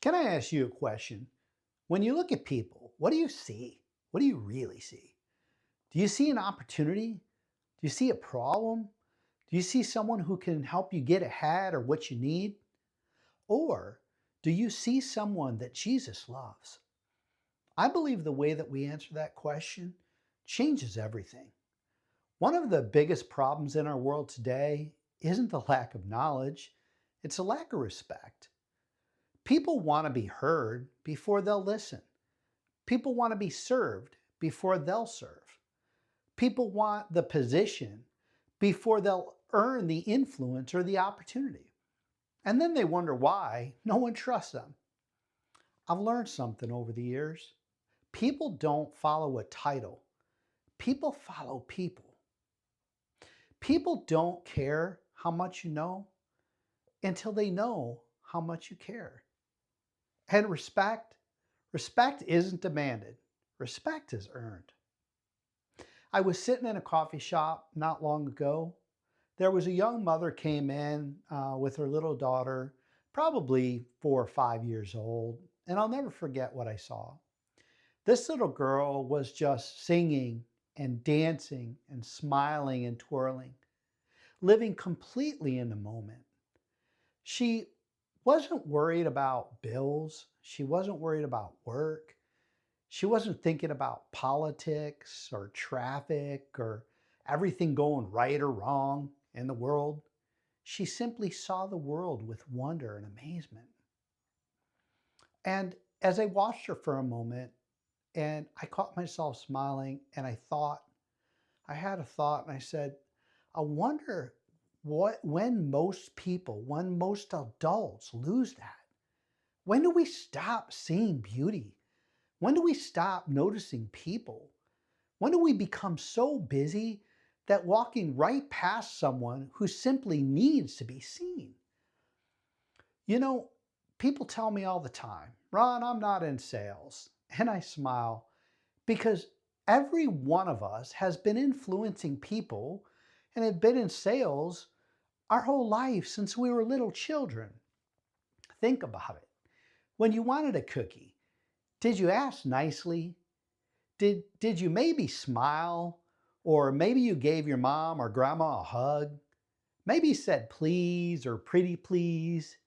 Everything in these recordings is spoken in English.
Can I ask you a question? When you look at people, what do you see? What do you really see? Do you see an opportunity? Do you see a problem? Do you see someone who can help you get ahead or what you need? Or do you see someone that Jesus loves? I believe the way that we answer that question changes everything. One of the biggest problems in our world today isn't the lack of knowledge, it's a lack of respect. People want to be heard before they'll listen. People want to be served before they'll serve. People want the position before they'll earn the influence or the opportunity. And then they wonder why no one trusts them. I've learned something over the years. People don't follow a title, people follow people. People don't care how much you know until they know how much you care. And respect isn't demanded, respect is earned. I was sitting in a coffee shop not long ago. There was a young mother came in with her little daughter, probably 4 or 5 years old, and I'll never forget what I saw. This little girl was just singing and dancing and smiling and twirling, living completely in the moment. She wasn't worried about bills. She wasn't worried about work. She wasn't thinking about politics or traffic or everything going right or wrong in the world. She simply saw the world with wonder and amazement. And as I watched her for a moment, and I caught myself smiling, and I had a thought, and I said, I wonder when most people, when most adults lose that. When do we stop seeing beauty? When do we stop noticing people? When do we become so busy that walking right past someone who simply needs to be seen? You know, people tell me all the time, Ron, I'm not in sales. And I smile because every one of us has been influencing people and have been in sales our whole life since we were little children. Think about it. When you wanted a cookie, did you ask nicely? Did you maybe smile? Or maybe you gave your mom or grandma a hug? Maybe you said please or pretty please.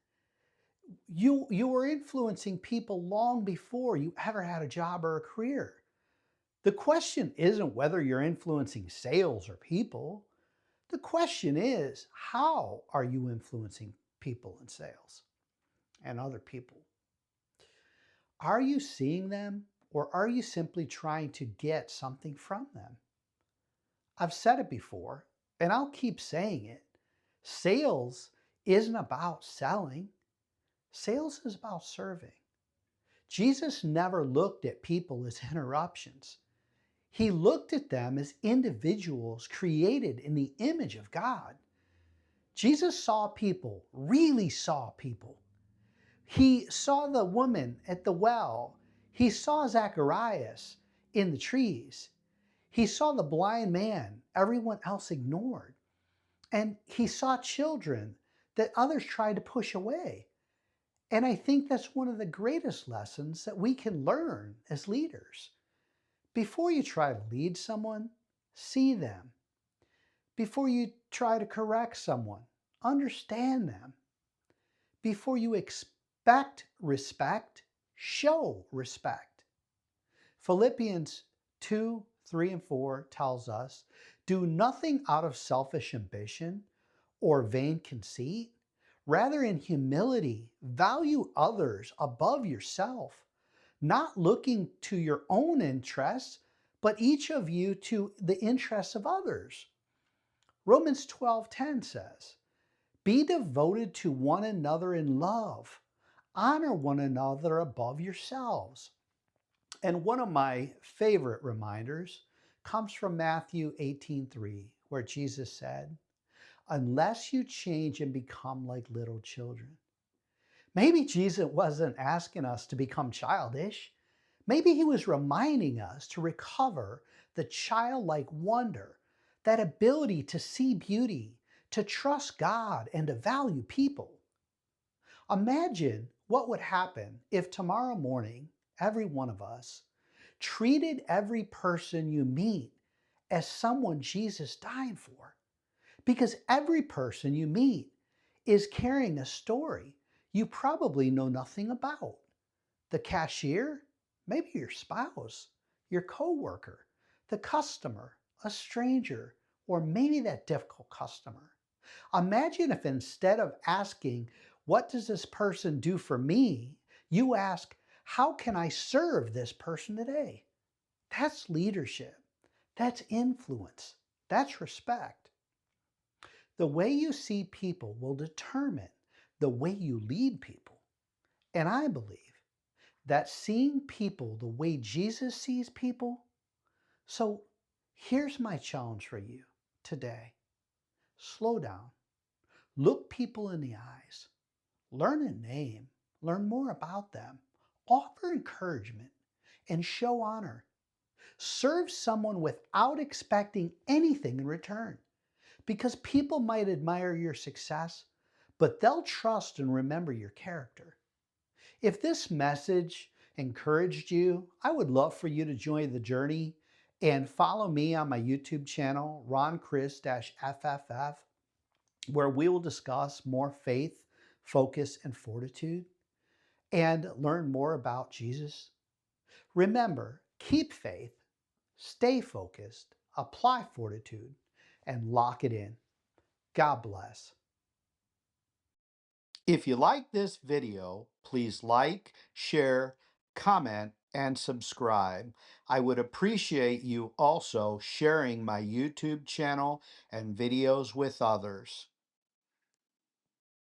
You were influencing people long before you ever had a job or a career. The question isn't whether you're influencing sales or people. The question is, how are you influencing people in sales and other people? Are you seeing them, or are you simply trying to get something from them? I've said it before, and I'll keep saying it. Sales isn't about selling. Sales is about serving. Jesus never looked at people as interruptions. He looked at them as individuals created in the image of God. Jesus saw people, really saw people. He saw the woman at the well. He saw Zacharias in the trees. He saw the blind man everyone else ignored. And he saw children that others tried to push away. And I think that's one of the greatest lessons that we can learn as leaders. Before you try to lead someone, see them. Before you try to correct someone, understand them. Before you expect respect, show respect. Philippians 2, 3, and 4 tells us, do nothing out of selfish ambition or vain conceit. Rather, in humility, value others above yourself, not looking to your own interests, but each of you to the interests of others. Romans 12:10 says, be devoted to one another in love. Honor one another above yourselves. And one of my favorite reminders comes from Matthew 18:3, where Jesus said, unless you change and become like little children. Maybe Jesus wasn't asking us to become childish. Maybe he was reminding us to recover the childlike wonder, that ability to see beauty, to trust God, and to value people. Imagine What would happen if tomorrow morning, every one of us treated every person you meet as someone Jesus died for? Because every person you meet is carrying a story you probably know nothing about. The cashier, maybe your spouse, your coworker, the customer, a stranger, or maybe that difficult customer. Imagine if instead of asking, what does this person do for me? You ask, how can I serve this person today? That's leadership. That's influence. That's respect. The way you see people will determine the way you lead people. And I believe that seeing people the way Jesus sees people. So here's my challenge for you today. Slow down. Look people in the eyes. Learn a name. Learn more about them. Offer encouragement and show honor. Serve someone without expecting anything in return. Because people might admire your success, but they'll trust and remember your character. If this message encouraged you, I would love for you to join the journey and follow me on my YouTube channel, RonChris-FFF, where we will discuss more faith, focus, and fortitude and learn more about Jesus. Remember, keep faith, stay focused, apply fortitude, and lock it in. God bless. If you like this video, please like, share, comment, and subscribe. I would appreciate you also sharing my YouTube channel and videos with others.